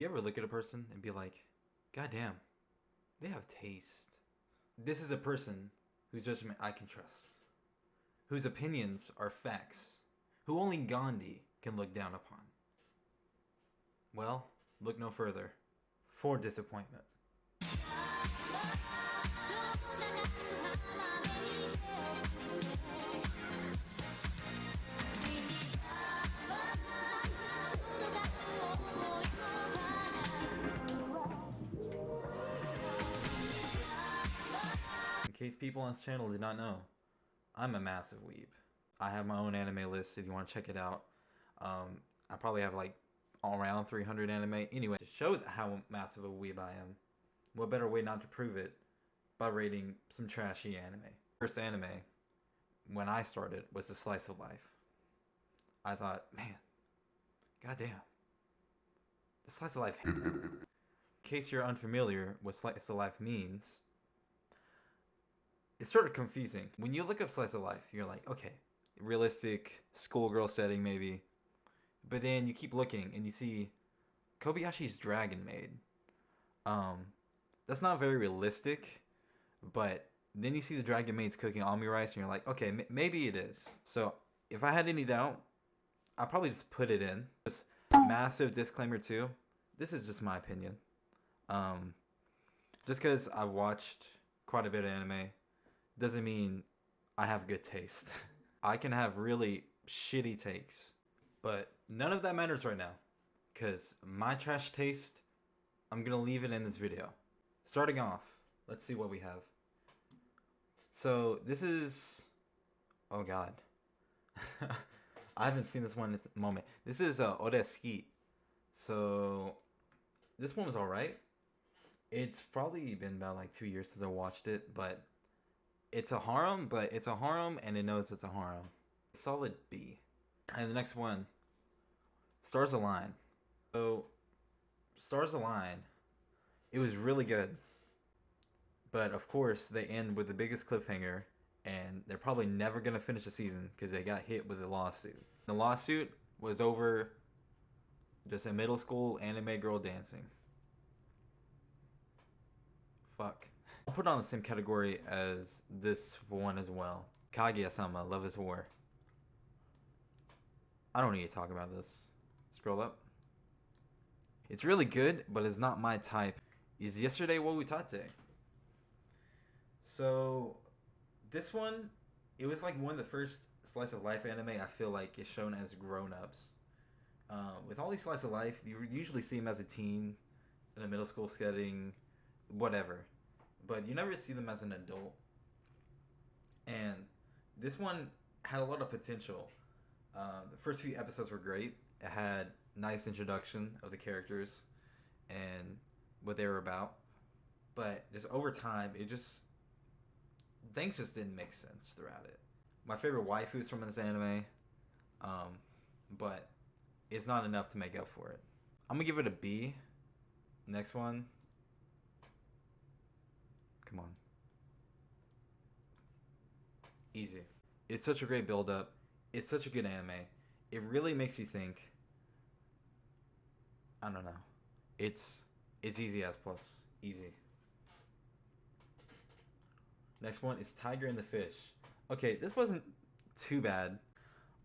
You ever look at a person and be like, God damn, they have taste. This is a person whose judgment I can trust, whose opinions are facts, who only Gandhi can look down upon. Well, look no further. For disappointment. In case people on this channel did not know, I'm a massive weeb. I have my own anime list if you want to check it out. I probably have like around 300 anime. Anyway, to show how massive a weeb I am, what better way not to prove it by rating some trashy anime. First anime, when I started, was the Slice of Life. I thought, man, goddamn, the Slice of Life. In case you're unfamiliar what Slice of Life means, it's sort of confusing. When you look up Slice of Life, you're like, okay, realistic schoolgirl setting maybe. But then you keep looking and you see Kobayashi's Dragon Maid. That's not very realistic, but then you see the Dragon Maids cooking Ami rice and you're like, okay, maybe it is. So if I had any doubt, I'd probably just put it in. Just massive disclaimer too. This is just my opinion. Just because I've watched quite a bit of anime doesn't mean I have good taste. I can have really shitty takes, but none of that matters right now, because my trash taste, I'm gonna leave it in this video. Starting off, let's see what we have. So this is, oh god, I haven't seen this one in a moment. This is Oresuki. So this one was alright. It's probably been about like 2 years since I watched it, but it's a harem, but it's a harem and it knows it's a harem. Solid B. And the next one, Stars Align. So, Stars Align, it was really good. But of course, they end with the biggest cliffhanger, and they're probably never going to finish the season because they got hit with a lawsuit. The lawsuit was over just a middle school anime girl dancing. Fuck. I'll put it on the same category as this one as well. Kaguya-sama, Love is War. I don't need to talk about this. Scroll up. It's really good, but it's not my type. Is Yesterday Wo Utate. So, this one, it was like one of the first slice of life anime I feel like is shown as grown-ups. With all these slice of life, you usually see them as a teen, in a middle school setting, whatever. But you never see them as an adult. And this one had a lot of potential. The first few episodes were great. It had nice introduction of the characters and what they were about. But just over time, things just didn't make sense throughout it. My favorite waifus from this anime, but it's not enough to make up for it. I'm gonna give it a B. Next one. Come on. Easy. It's such a great build-up. It's such a good anime. It really makes you think. I don't know. It's easy as plus. Easy. Next one is Tiger and the Fish. Okay, this wasn't too bad.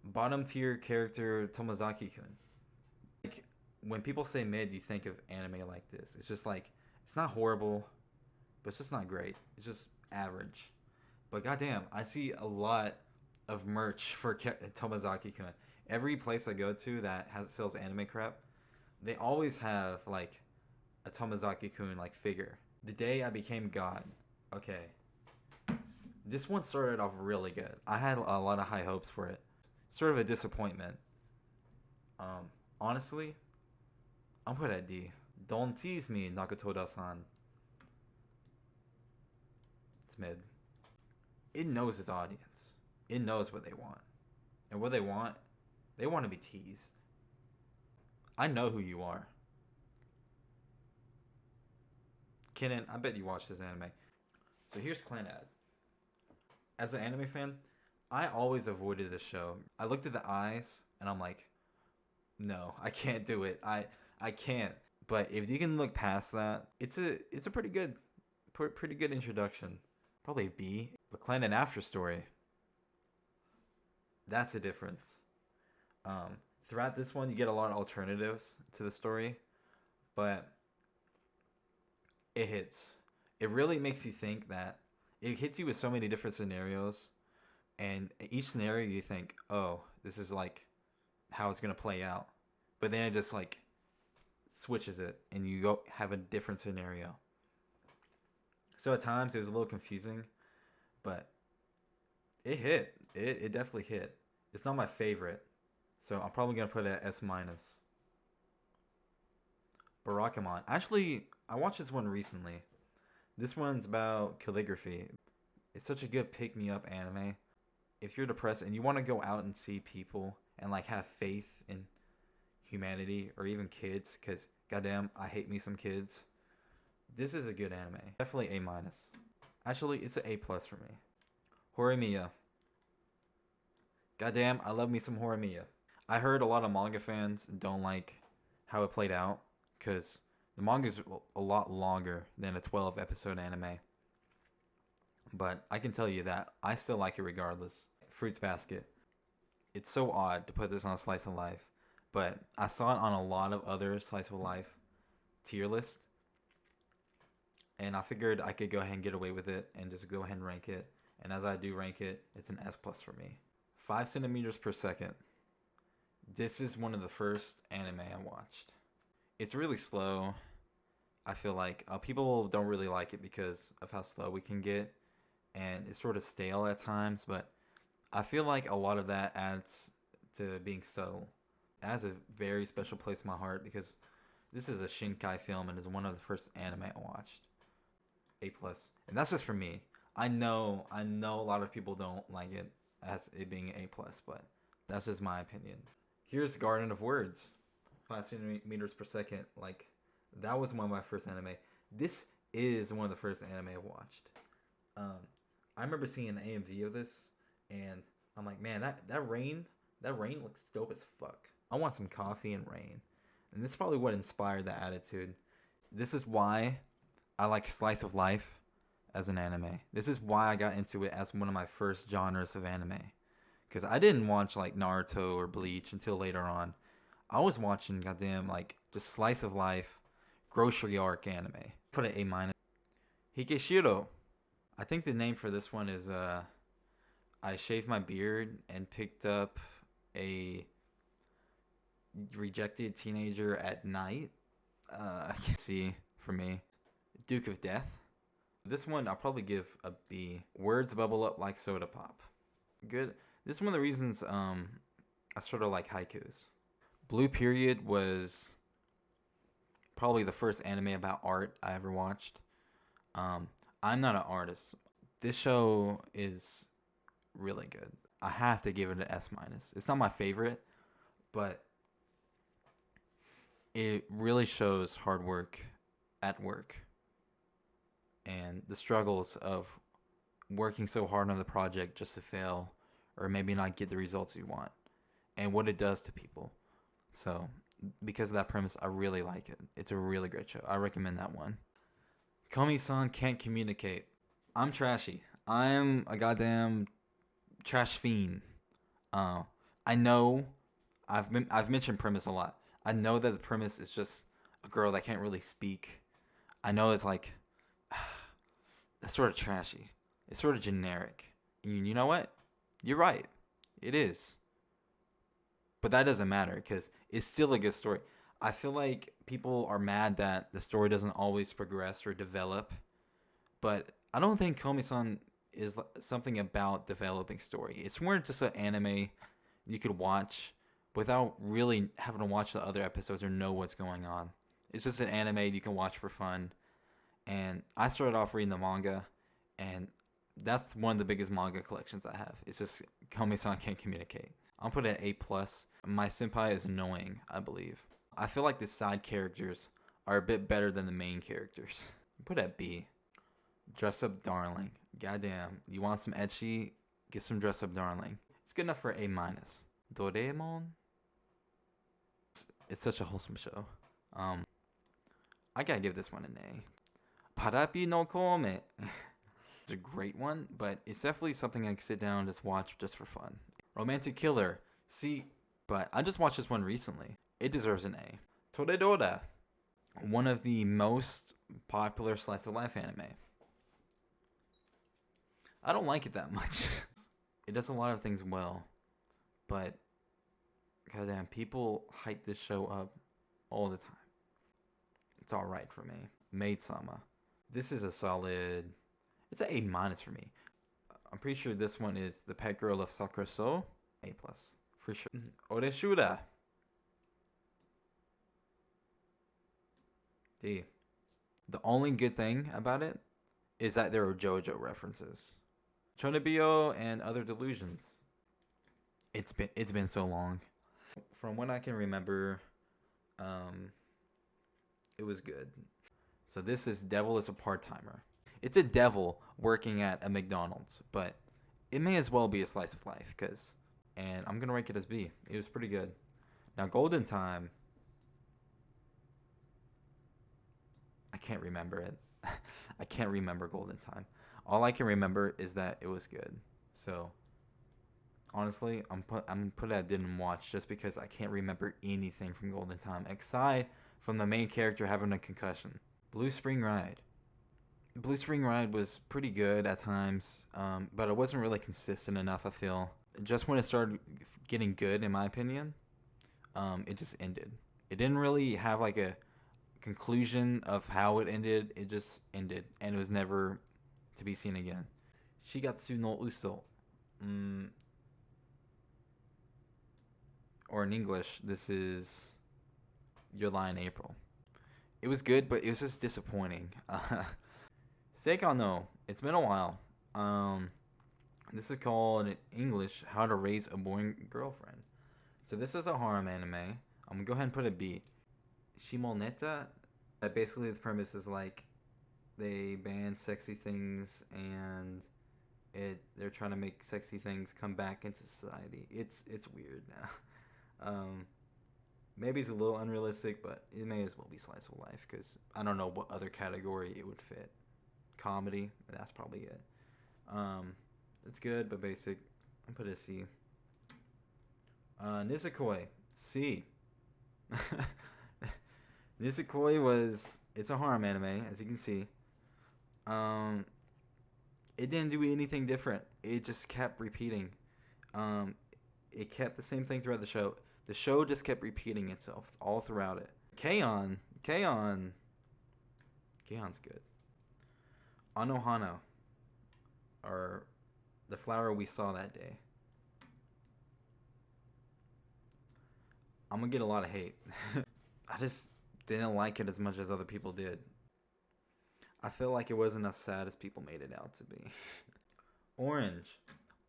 Bottom tier character Tomozaki-kun. Like, when people say mid, you think of anime like this. It's just like, it's not horrible, but it's just not great. It's just average. But goddamn, I see a lot of merch for Tomozaki-kun. Every place I go to that sells anime crap, they always have like a Tomozaki-kun like figure. The Day I Became God. Okay. This one started off really good. I had a lot of high hopes for it. Sort of a disappointment. Honestly, I'm put at D. Don't tease me, Nakatoda-san. It's mid. It knows its audience. It knows what they want. And what they want to be teased. I know who you are. Kenan, I bet you watch this anime. So here's Clannad. As an anime fan, I always avoided this show. I looked at the eyes and I'm like, no, I can't do it. I can't. But if you can look past that, it's a pretty good introduction. Probably a B. But Clan and After Story, that's a difference. Throughout this one, you get a lot of alternatives to the story, but it hits. It really makes you think that it hits you with so many different scenarios, and each scenario you think, oh, this is like how it's gonna play out, but then it just like switches it, and you go have a different scenario. So at times it was a little confusing, but it hit. It definitely hit. It's not my favorite, so I'm probably gonna put it at S minus. Barakamon. Actually, I watched this one recently. This one's about calligraphy. It's such a good pick me up anime. If you're depressed and you want to go out and see people and like have faith in humanity or even kids, because goddamn, I hate me some kids. This is a good anime. Definitely A minus. Actually, it's an A plus for me. Horimiya. Goddamn, I love me some Horimiya. I heard a lot of manga fans don't like how it played out because the manga is a lot longer than a 12 episode anime. But I can tell you that I still like it regardless. Fruits Basket. It's so odd to put this on a slice of life, but I saw it on a lot of other slice of life tier lists, and I figured I could go ahead and get away with it and just go ahead and rank it. And as I do rank it, it's an S plus for me. 5 centimeters per second. This is one of the first anime I watched. It's really slow. I feel like people don't really like it because of how slow we can get, and it's sort of stale at times. But I feel like a lot of that adds to being subtle. It has a very special place in my heart because this is a Shinkai film and is one of the first anime I watched. A plus, and that's just for me. I know a lot of people don't like it as it being A plus, but that's just my opinion. Here's Garden of Words, 5 centimeters per second. Like that was one of my first anime. This is one of the first anime I watched. Um, I remember seeing an AMV of this, and I'm like, man, that rain looks dope as fuck. I want some coffee and rain, and this is probably what inspired that attitude. This is why I like slice of life as an anime. This is why I got into it as one of my first genres of anime. Because I didn't watch like Naruto or Bleach until later on. I was watching goddamn like just slice of life, grocery arc anime. Put it A minus. Hikeshiro. I think the name for this one is I shaved my beard and picked up a rejected teenager at night. I can see for me. Duke of Death. This one I'll probably give a B. Words bubble up like soda pop. Good. This is one of the reasons I sort of like haikus. Blue Period was probably the first anime about art I ever watched. I'm not an artist. This show is really good. I have to give it an S minus. It's not my favorite, but it really shows hard work at work and the struggles of working so hard on the project just to fail or maybe not get the results you want and what it does to people. So, because of that premise, I really like it. It's a really great show. I recommend that one. Komi-san can't communicate. I'm trashy. I'm a goddamn trash fiend. Uh, I know I've mentioned premise a lot. I know that the premise is just a girl that can't really speak. I know it's like that's sort of trashy. It's sort of generic. And you know what? You're right. It is. But that doesn't matter because it's still a good story. I feel like people are mad that the story doesn't always progress or develop, but I don't think Komi-san is something about developing story. It's more just an anime you could watch without really having to watch the other episodes or know what's going on. It's just an anime you can watch for fun. And I started off reading the manga, and that's one of the biggest manga collections I have. It's just Komi-san can't communicate. I'll put it at A plus. My senpai is annoying, I believe. I feel like the side characters are a bit better than the main characters. Put it at B. Dress Up Darling. Goddamn. You want some ecchi? Get some Dress Up Darling. It's good enough for A minus. Doraemon. It's such a wholesome show. I gotta give this one an A. Parapi no Kome. It's a great one, but it's definitely something I can sit down and just watch just for fun. Romantic Killer. See, but I just watched this one recently. It deserves an A. Toredora. One of the most popular slice of life anime. I don't like it that much. It does a lot of things well, but goddamn, people hype this show up all the time. It's alright for me. Maid-sama. This is a solid... It's an A minus for me. I'm pretty sure this one is the pet girl of Sakura So. A plus. For sure. Oreshura. D. The only good thing about it is that there are JoJo references. Chonebyo and Other Delusions. It's been so long. From what I can remember, it was good. So this is Devil is a Part-Timer. It's a devil working at a McDonald's, but it may as well be a slice of life, and I'm gonna rank it as B. It was pretty good. Now Golden Time, I can't remember it. I can't remember Golden Time. All I can remember is that it was good. So honestly, I'm put I didn't watch just because I can't remember anything from Golden Time aside from the main character having a concussion. Blue Spring Ride. Blue Spring Ride was pretty good at times, but it wasn't really consistent enough, I feel. Just when it started getting good, in my opinion, it just ended. It didn't really have like a conclusion of how it ended. It just ended, and it was never to be seen again. Shigatsu no Uso. Or in English, this is Your Lie in April. It was good, but it was just disappointing. Seika no. It's been a while. This is called in English How to Raise a Boring Girlfriend. So this is a harem anime. I'm gonna go ahead and put a B. Shimoneta. Basically the premise is like they ban sexy things and they're trying to make sexy things come back into society. It's weird now. Maybe it's a little unrealistic, but it may as well be slice of life because I don't know what other category it would fit. Comedy, that's probably it. It's good but basic. I'll put it a C. Nisekoi, C. Nisekoi it's a harem anime, as you can see. It didn't do anything different. It just kept repeating. It kept the same thing throughout the show. The show just kept repeating itself all throughout it. K-On! K-On! K-On's good. Anohana, or the flower we saw that day. I'm gonna get a lot of hate. I just didn't like it as much as other people did. I feel like it wasn't as sad as people made it out to be. Orange.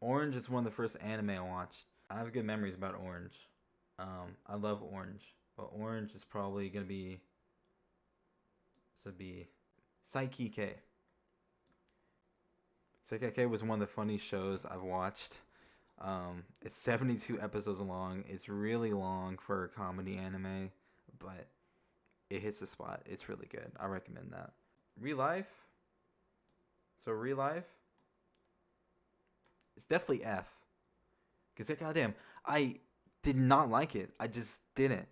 Orange is one of the first anime I watched. I have good memories about Orange. I love Orange. But Orange is probably gonna be... So B. Saikike. Saikike was one of the funniest shows I've watched. It's 72 episodes long. It's really long for a comedy anime, but it hits the spot. It's really good. I recommend that. Real Life. So Real Life. It's definitely F. Because goddamn, I did not like it. I just didn't.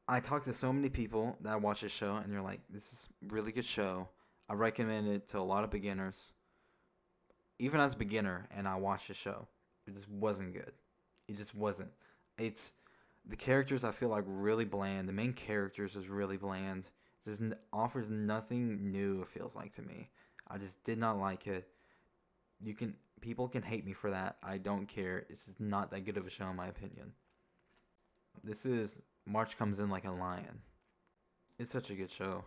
I talked to so many people that watch this show, and they're like, this is a really good show. I recommend it to a lot of beginners. Even as a beginner, and I watched the show, it just wasn't good. It just wasn't. It's the characters I feel like really bland. The main characters is really bland. It just offers nothing new. It feels like to me. I just did not like it. People can hate me for that. I don't care. It's just not that good of a show in my opinion. This is March Comes In Like a Lion. It's such a good show.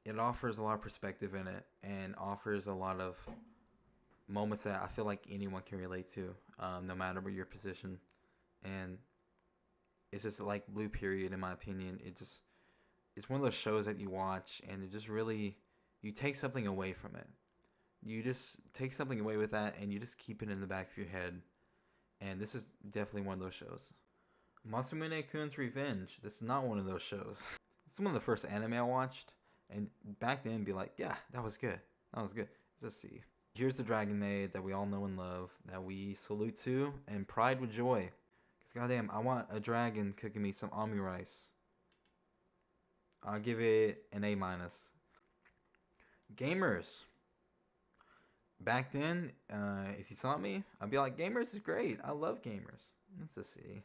It offers a lot of perspective in it and offers a lot of moments that I feel like anyone can relate to, no matter what your position. And it's just like Blue Period, in my opinion. It's one of those shows that you watch and it just really, you take something away from it. You just take something away with that and you just keep it in the back of your head. And this is definitely one of those shows. Masamune Kun's Revenge. This is not one of those shows. It's one of the first anime I watched. And back then, be like, yeah, that was good. That was good. Let's see. Here's the Dragon Maid that we all know and love, that we salute to and pride with joy. Because goddamn, I want a dragon cooking me some Ami rice. I'll give it an A minus. Gamers. Back then, if you saw me, I'd be like, gamers is great. I love gamers. Let's just see.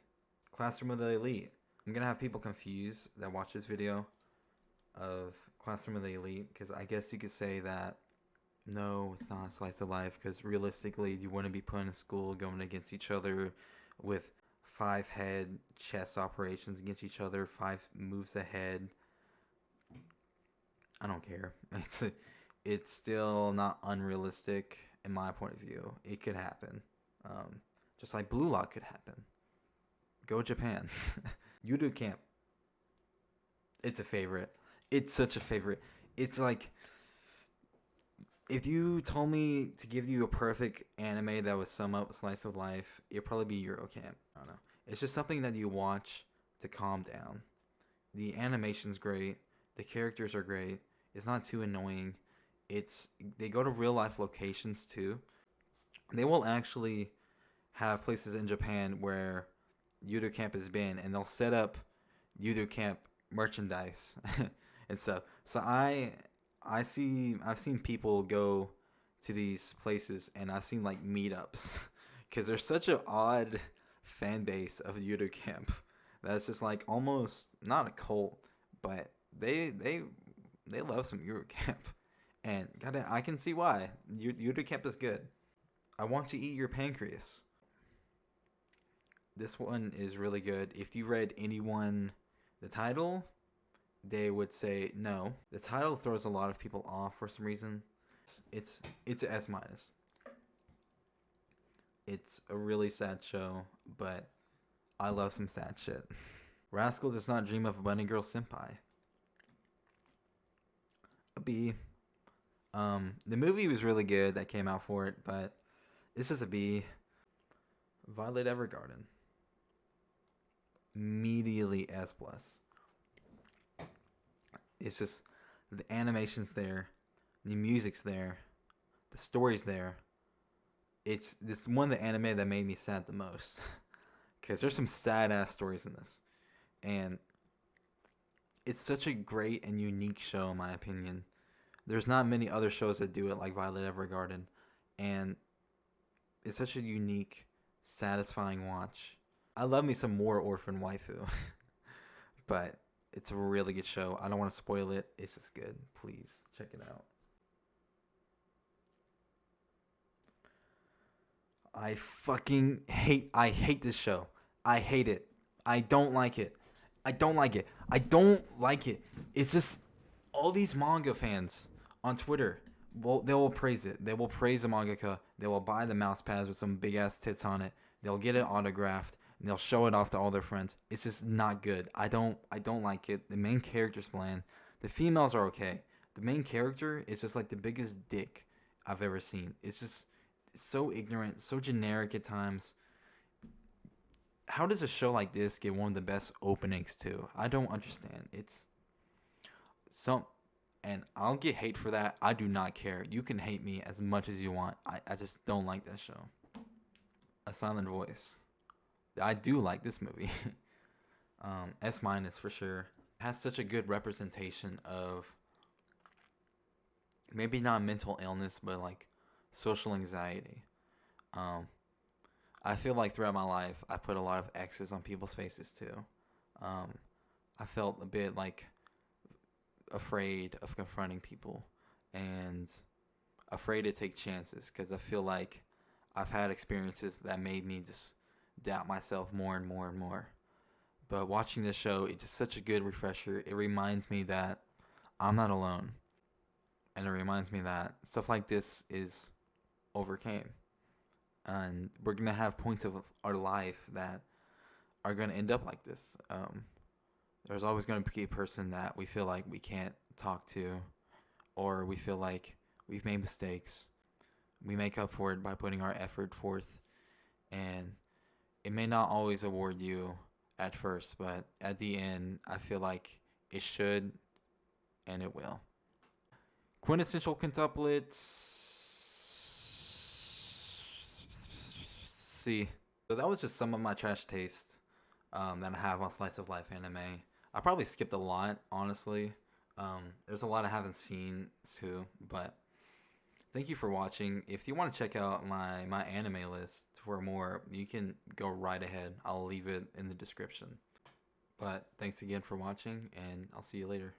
Classroom of the Elite. I'm gonna have people confused that watch this video of Classroom of the Elite, because I guess you could say that no, it's not a slice of life, because realistically, you wouldn't be put in school going against each other with 5 head chess operations against each other, 5 moves ahead. I don't care. It's still not unrealistic in my point of view. It could happen. Just like Blue Lock could happen. Go Japan. Yudu Camp. It's a favorite. It's such a favorite. It's like, if you told me to give you a perfect anime that would sum up slice of life, it'd probably be Euro Camp. I don't know. It's just something that you watch to calm down. The animation's great. The characters are great. It's not too annoying. They go to real life locations too. They will actually have places in Japan where Yudo Camp has been, and they'll set up Yudo Camp merchandise and stuff. So I've seen people go to these places, and I've seen like meetups because there's such an odd fan base of Yudo Camp that's just like almost not a cult, but they love some Yudo Camp, and goddamn, I can see why. Yudo Camp is good. I want to eat your pancreas. This one is really good. If you read anyone the title, they would say no. The title throws a lot of people off for some reason. It's a S minus. It's a really sad show, but I love some sad shit. Rascal does not dream of a bunny girl senpai. A B. The movie was really good that came out for it, but it's just a B. Violet Evergarden. Immediately S plus. It's just the animation's there, the music's there, the story's there. It's this one of the anime that made me sad the most, because there's some sad ass stories in this, and it's such a great and unique show in my opinion. There's not many other shows that do it like Violet Evergarden, and it's such a unique, satisfying watch. I love me some more Orphan Waifu, but it's a really good show. I don't want to spoil it. It's just good. Please check it out. I hate this show. I hate it. I don't like it. I don't like it. I don't like it. It's just all these manga fans on Twitter. Well, they will praise it. They will praise the mangaka. They will buy the mouse pads with some big ass tits on it. They'll get it autographed and they'll show it off to all their friends. It's just not good. I don't like it. The main character's bland. The females are okay. The main character is just like the biggest dick I've ever seen. It's just so ignorant, so generic at times. How does a show like this get one of the best openings too? I don't understand. It's some, and I'll get hate for that. I do not care. You can hate me as much as you want. I just don't like that show. A Silent Voice. I do like this movie. S minus for sure. It has such a good representation of maybe not mental illness, but like social anxiety. Um, I feel like throughout my life, I put a lot of X's on people's faces too. Um, I felt a bit like afraid of confronting people and afraid to take chances because I feel like I've had experiences that made me just doubt myself more and more and more. But watching this show, it's just such a good refresher. It reminds me that I'm not alone. And it reminds me that stuff like this is overcame. And we're going to have points of our life that are going to end up like this. There's always going to be a person that we feel like we can't talk to, or we feel like we've made mistakes. We make up for it by putting our effort forth, and it may not always award you at first, but at the end, I feel like it should and it will. Quintessential quintuplets. See. So that was just some of my trash taste that I have on slice of life anime. I probably skipped a lot, honestly. There's a lot I haven't seen too, but thank you for watching. If you want to check out my anime list for more, you can go right ahead. I'll leave it in the description. But thanks again for watching, and I'll see you later.